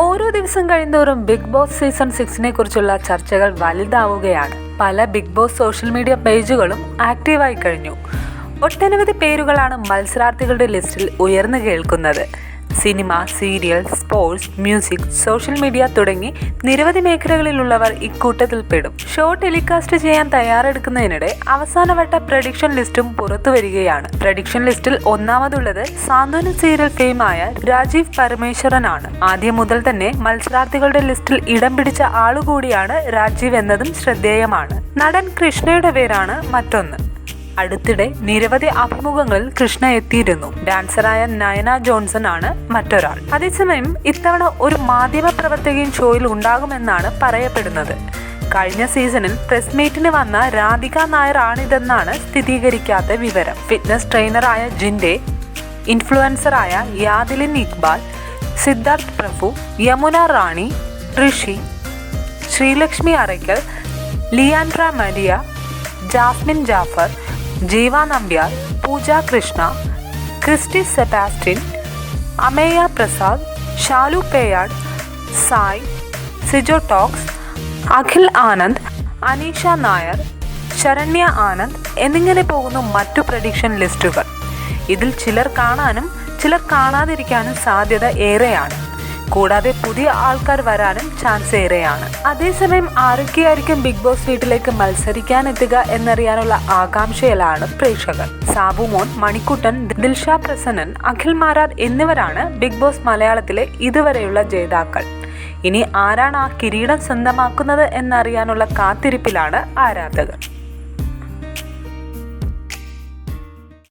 ഓരോ ദിവസം കഴിയുന്തോറും ബിഗ് ബോസ് സീസൺ 6നെ കുറിച്ചുള്ള ചർച്ചകൾ വലുതാവുകയാണ്. പല ബിഗ് ബോസ് സോഷ്യൽ മീഡിയ പേജുകളും ആക്റ്റീവായി കഴിഞ്ഞു. ഒട്ടനവധി പേരുകളാണ് മത്സരാർത്ഥികളുടെ ലിസ്റ്റിൽ ഉയർന്നു കേൾക്കുന്നത്. Cinema, serial, sports, music, social media തുടങ്ങി നിരവധി മേഖലകളിലുള്ളവർ ഇക്കൂട്ടത്തിൽ പെടും. ഷോ ടെലികാസ്റ്റ് ചെയ്യാൻ തയ്യാറെടുക്കുന്നതിനിടെ അവസാനവട്ട പ്രഡിക്ഷൻ ലിസ്റ്റും പുറത്തു വരികയാണ്. പ്രഡിക്ഷൻ ലിസ്റ്റിൽ ഒന്നാമതുള്ളത് സാന്ത്വനം സീരിയൽ ഫെയിമായ രാജീവ് പരമേശ്വരനാണ്. ആദ്യം മുതൽ തന്നെ മത്സരാർത്ഥികളുടെ ലിസ്റ്റിൽ ഇടം പിടിച്ച ആളുകൂടിയാണ് രാജീവ് എന്നതും ശ്രദ്ധേയമാണ്. നടൻ കൃഷ്ണയുടെ പേരാണ് മറ്റൊന്ന്. അടുത്തിടെ നിരവധി അഭിമുഖങ്ങളിൽ കൃഷ്ണ എത്തിയിരുന്നു. ഡാൻസറായ നയന ജോൺസൺ ആണ് മറ്റൊരാൾ. അതേസമയം ഇത്തവണ ഒരു മാധ്യമ പ്രവർത്തകയും ഷോയിൽ ഉണ്ടാകുമെന്നാണ് പറയപ്പെടുന്നത്. കഴിഞ്ഞ സീസണിൽ പ്രസ് മീറ്റിന് വന്ന രാധിക നായർ ആണിതെന്നാണ് സ്ഥിരീകരിക്കാത്ത വിവരം. ഫിറ്റ്നസ് ട്രെയിനറായ ജിൻഡെ, ഇൻഫ്ലുവൻസറായ Yadilin Iqbal, Siddharth Prabhu, Yamuna Rani, Rishi, Sreelakshmi Arackal, Leandra Maria, Jasmin Jaffar, Jeeva Nambiar, Pooja Krishna, Christy Sebastian, Ameya Prasad, Shalu Peyad, Sai, Sijo talks, Akhil Anand, Aneesha Nair, Saranya Anand എന്നിങ്ങനെ പോകുന്നു മറ്റു പ്രഡിക്ഷൻ ലിസ്റ്റുകൾ. ഇതിൽ ചിലർ കാണാനും ചിലർ കാണാതിരിക്കാനും സാധ്യത ഏറെയാണ്. കൂടാതെ പുതിയ ആൾക്കാർ വരാനും ചാൻസ് ഏറെയാണ്. അതേസമയം ആരൊക്കെയായിരിക്കും ബിഗ് ബോസ് വീട്ടിലേക്ക് മത്സരിക്കാനെത്തുക എന്നറിയാനുള്ള ആകാംക്ഷയിലാണ് പ്രേക്ഷകർ. സാബുമോൻ, മണിക്കുട്ടൻ, ദിൽഷ പ്രസന്നൻ, അഖിൽ മാരാർ എന്നിവരാണ് ബിഗ് ബോസ് മലയാളത്തിലെ ഇതുവരെയുള്ള ജേതാക്കൾ. ഇനി ആരാണ് ആ കിരീടം സ്വന്തമാക്കുന്നത് എന്നറിയാനുള്ള കാത്തിരിപ്പിലാണ് ആരാധകർ.